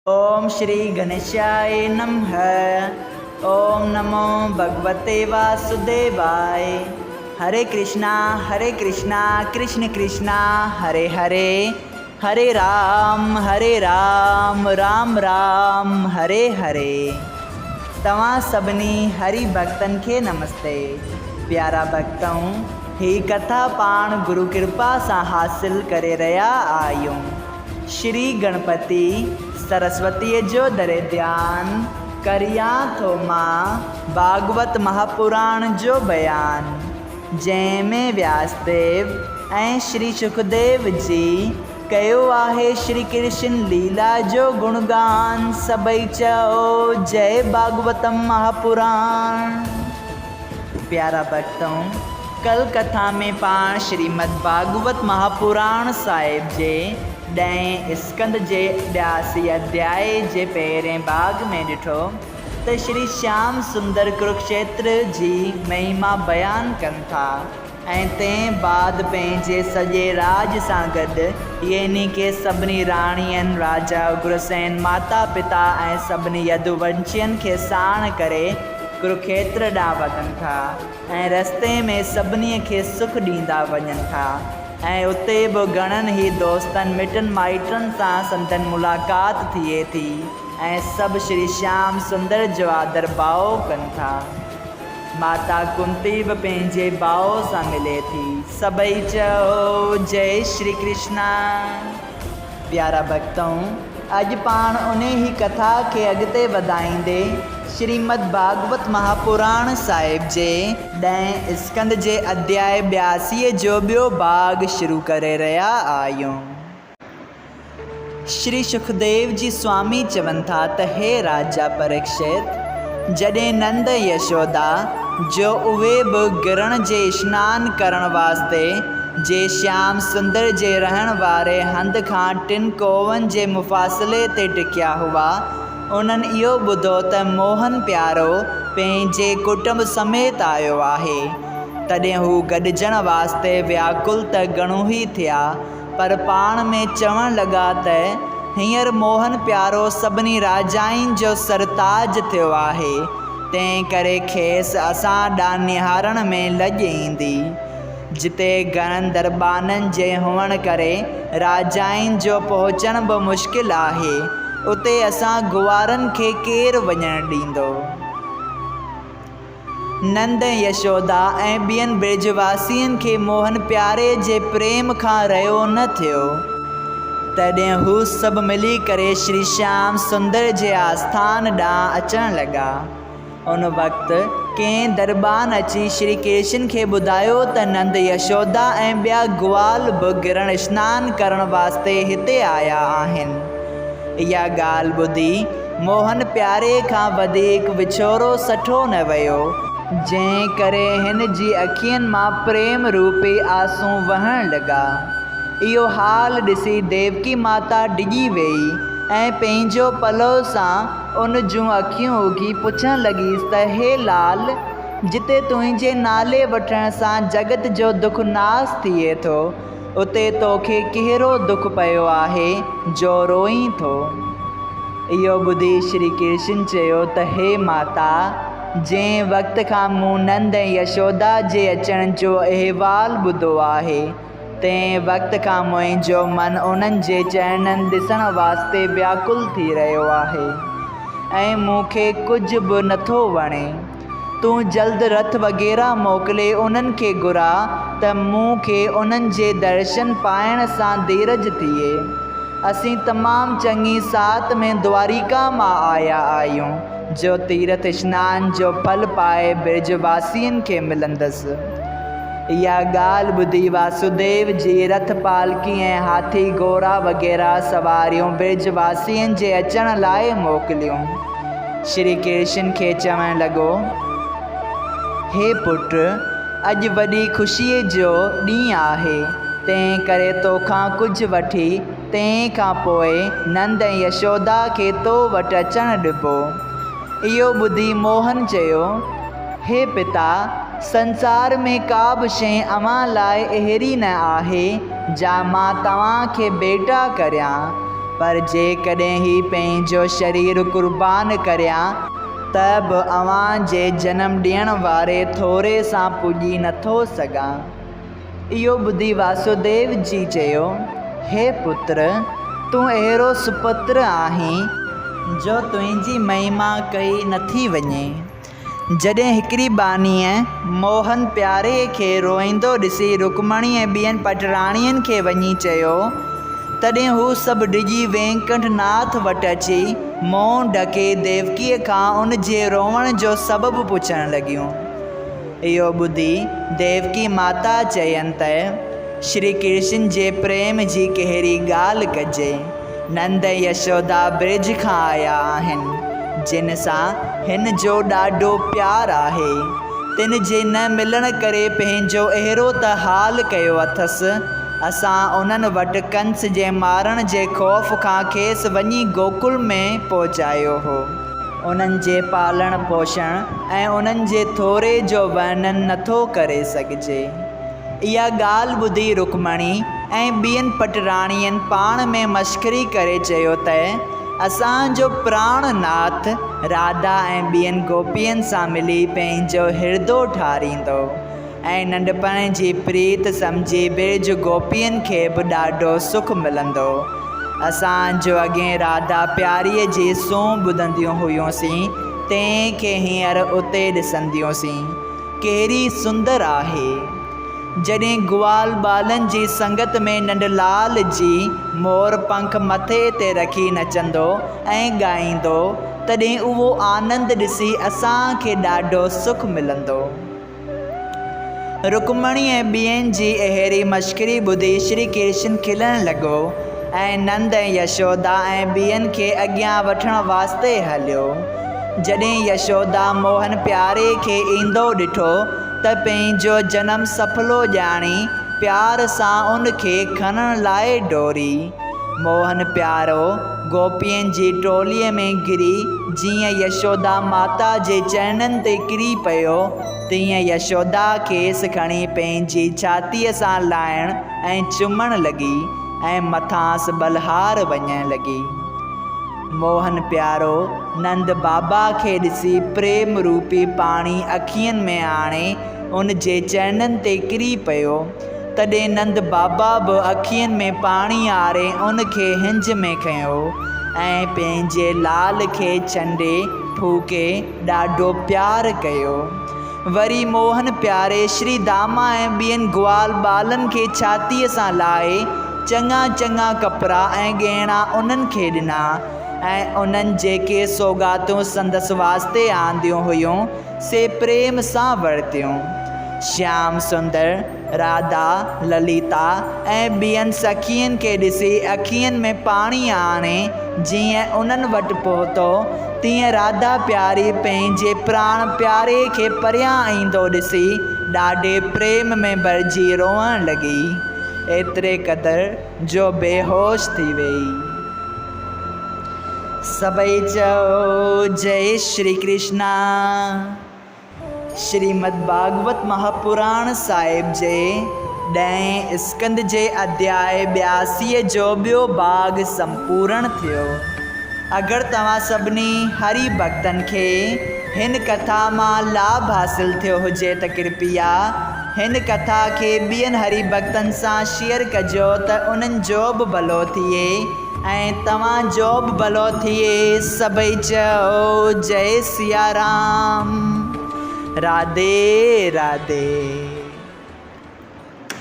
ओम श्री गणेशाय नमः। ओम नमो भगवते वासुदेवाय। हरे कृष्णा कृष्ण कृष्णा हरे हरे, हरे राम राम राम हरे हरे। तव्हां सभिनी हरि भक्तन के नमस्ते। प्यारा भक्तों, ही कथा पाण गुरु कृपा से हासिल करे रहा आयूं। श्री गणपति सरस्वती जो दरे ध्यान करिया थो मां भागवत महापुराण जो बयान, जैमें व्यासदेव ऐं श्री सुखदेव जी कयो आहे श्री कृष्ण लीला जो गुणगान। सबई चओ जय भागवतम महापुराण। प्यारा भक्तों, कल कथा में पाण श्रीमद् भागवत महापुराण साहिब जे 10 स्कंद जे 82 अध्याय जे पहिरें भाग में ॾिठो त श्री श्याम सुंदर कुरुक्षेत्र जी महिमा बयान कनि था ऐं तंहिं बाद पंहिंजे सॼे राज सां गॾु यानी के सभिनी राणियुनि, राजा उग्रसेन, माता पिता ऐं सभिनी यदुवंशियुनि खे साण करे कुरुक्षेत्र ॾांहुं वधनि था ऐं रस्ते में सभिनी खे सुख ॾींदा वञनि था ऐं उते बि घणनि ई दोस्तनि मिटनि माइटनि सां संदन मुलाक़ात थिए थी ऐं सभु श्री श्याम सुंदर जो आदर भाव कनि था। माता कुंती भी पंहिंजे भाउ सां मिले थी। सबई चओ जय श्री कृष्णा। प्यारा भक्तों, अॼु पाण उन ही कथा के अॻिते वधाईंदे श्रीमद् भागवत महापुराण साहिब जे 10 स्कंद जे अध्याय 82 जो ॿियो भाग शुरू करे रहा आहियूं। श्री सुखदेव जी स्वामी चवनि था त हे राजा परीक्षित, जॾहिं नंद यशोदा जो उहे बि गिरण जे स्नान करण वास्ते जे श्याम सुंदर जे रहण वारे हंध खां 3 कोवन जे मुफ़ासिले ते टिकिया हुआ, उन्हनि इहो ॿुधो त मोहन प्यारो पंहिंजे कुटुंब समेत आयो आहे। तॾहिं हू गॾिजण वास्ते व्याकुल त घणो ई थिया, पर पाण में चवण लॻा त हींअर मोहन प्यारो सभिनी राजाउनि जो सरताज थियो आहे, तंहिं करे खेसि असां ॾांहुं निहारण में लॼ ईंदी। जिते घणनि दरबाननि जे हुअण करे राजाउनि जो पहुचण बि मुश्किल आहे, उते असां गुवारनि खे केरु वञणु ॾींदो। नंद यशोदा ऐं ॿियनि ब्रजवासियुनि खे मोहन प्यारे जे प्रेम खां रहियो न थियो। तॾहिं हू सभु मिली करे श्री श्याम सुंदर जे आस्थान ॾांहुं अचण लॻा। उन वक़्तु कंहिं दरबान अची श्री कृष्ण खे ॿुधायो त नंद यशोदा ऐं ॿिया ग्वाल बि गिरण स्नान करण वास्ते हिते आया आहिनि। इहा ॻाल्हि ॿुधी मोहन प्यारे खां वधीक विछोरो सठो न वियो, जंहिं करे हिन जी अखियुनि मां प्रेम रूपी आंसू वहण लॻा। इहो हाल ॾिसी देवकी माता डिॼी वेई ऐं पंहिंजो पलव सां उन जूं अखियूं उघी पुछण लॻीसि त हे लाल, जिते तुंहिंजे नाले वठण सां जगत जो दुख नास थिए थो, उते तोखे कहिड़ो दुख पियो आहे जो रोई थो। इहो ॿुधी श्री कृष्ण चयो त हे माता, जंहिं वक़्त खां मूं नंद ऐं यशोदा जे अचण जो अहिवाल ॿुधो आहे, तंहिं वक़्त खां मुंहिंजो मन उन्हनि जे चरणनि ॾिसण वास्ते व्याकुल थी रहियो आहे ऐं मूंखे कुझु बि नथो वणे। तूं जल्द रथ वग़ैरह मोकिले उन्हनि खे घुरा त मूंखे उन्हनि जे दर्शन पाइण सां धीरज थिए। असीं तमामु चङी साथ में द्वारिका मां आया आहियूं, जो तीर्थ स्नान जो फल पाए ब्रजवासियुनि खे मिलंदसि। इहा ॻाल्हि ॿुधी वासुदेव जी रथ पालकी ऐं हाथी घोड़ा वग़ैरह सवारियूं ब्रजवासियुनि जे अचण लाइ मोकिलियूं। श्री कृष्ण खे चवणु लॻो, हे पुट, अॼु वॾी ख़ुशीअ जो ॾींहुं आहे, तंहिं करे तोखां कुझु वठी तंहिं खां पोइ नंद ऐं यशोदा खे तो वटि अचणु ॾिबो। इहो ॿुधी मोहन चयो, हे पिता, संसार में का बि शइ अव्हां लाइ अहिड़ी न आहे जा मां तव्हांखे बेटा करियां। पर जेकॾहिं ही पंहिंजो शरीर कुर्बान करियां त बि अव्हां जे जनम ॾियण वारे थोरे सां पुॼी नथो सघां। इहो ॿुधी वासुदेव जी चयो, हे पुत्र, तूं अहिड़ो सुपुत्र आहीं जो तुंहिंजी महिमा कई नथी वञे। जॾहिं हिकिड़ी बानीअ मोहन प्यारे खे रोईंदो ॾिसी रुक्मणी ऐं ॿियनि पटराणियुनि खे वञी चयो, तॾहिं हू सभु डिॼी वेंकटनाथ वटि अची मुंहुं ढके देवकीअ खां उन जे रोअण जो सबबु पुछणु लॻियूं। इहो ॿुधी देवकी माता चयनि त श्री कृष्ण जे प्रेम जी कहिड़ी ॻाल्हि कजे। नंद यशोदा ब्रिज खां आया आहिनि, जिन सां हिन जो ॾाढो प्यारु आहे। तिन जे न मिलण करे पंहिंजो अहिड़ो त हाल कयो अथसि। असां उन्हनि वटि कंस जे मारण जे ख़ौफ़ खां खेसि वञी गोकुल में पहुचायो हो। उन्हनि जे पालण पोषण ऐं उन्हनि जे थोरे जो वर्णन नथो करे सघिजे। इहा ॻाल्हि ॿुधी रुक्मणी ऐं ॿियनि पटराणियुनि पाण में मश्करी करे चयो त असांजो प्राणनाथ राधा ऐं ॿियनि गोपियुनि सां मिली पंहिंजो हिर्दो ठारींदो ऐं नंढपण जी प्रीत सम्झी ब्रिज गोपियुनि खे बि ॾाढो सुख मिलंदो। असांजो अॻे राधा प्यारीअ जी सूंहुं ॿुधंदियूं हुयूंसीं, तंहिंखे हींअर उते ॾिसंदियूंसीं। कहिड़ी सुंदर आहे। जॾहिं ग्वाल बालनि जी संगत में नंढलाल जी मोर पंख मथे ते रखी नचंदो ऐं ॻाईंदो, तॾहिं उहो आनंद ॾिसी असांखे ॾाढो सुख मिलंदो। रुक्मणी ऐं ॿियनि जी अहिड़ी मश्करी ॿुधी श्री कृष्ण खिलणु लॻो ऐं नंद ऐं यशोदा ऐं ॿियनि खे अॻियां वठण वास्ते हलियो। जॾहिं यशोदा मोहन प्यारे खे ईंदो ॾिठो त पंहिंजो जनम सफलो ॼाणी प्यार सां उन खे खणण लाइ डोरी। मोहन प्यारो गोपियुनि जी टोलीअ में घिरी जीअं यशोदा माता जे चरणनि ते किरी पियो, तीअं यशोदा खेसि खणी पंहिंजी छातीअ सां लाहिण ऐं चुमण लॻी ऐं मथांसि बलहार वञणु लॻी। मोहन प्यारो नंद बाबा खे ॾिसी प्रेम रूपी पाणी अखियुनि में आणे उन जे चरणनि ते किरी पियो। तॾहिं नंद बाबा बि अखियुनि में पाणी आरे उन खे हिंज में खयो ऐं पंहिंजे लाल खे छंडे फूके ॾाढो प्यारु कयो। वरी मोहन प्यारे श्री दामा ऐं ॿियनि ग्वाल बालनि खे छातीअ सां लाहे चङा चङा कपिड़ा ऐं गहना उन्हनि खे ॾिना ऐं उन्हनि जेके सौगातूं संदसि वास्ते आंदियूं हुयूं से प्रेम सां वरितियूं। श्याम सुंदर, राधा, ललिता ऐं ॿियनि सखियुनि खे ॾिसी अखियुनि में पाणी आणे जीअं उन्हनि वटि पहुतो, तीअं राधा प्यारी पंहिंजे प्राण प्यारे खे परियां ईंदो ॾिसी ॾाढे प्रेम में भरिजी रोअण लॻी, एतिरे क़दुरु जो बेहोश थी वई। सभई चओ जय श्री कृष्णा। श्रीमद् भागवत महापुराण साहिब जे 10 स्कंद जे अध्याय 82 जो ॿियो भाग संपूर्ण थियो। अगरि तव्हां सभिनी हरि भक्तनि खे हिन कथा मां लाभ हासिल थियो हुजे त कृपया हिन कथा खे ॿियनि हरि भक्तनि सां शेयर कजो त उन्हनि जो बि भलो थिए ऐं तव्हांजो बि भलो थिए। सभई चओ जय सिया राम। राधे राधे।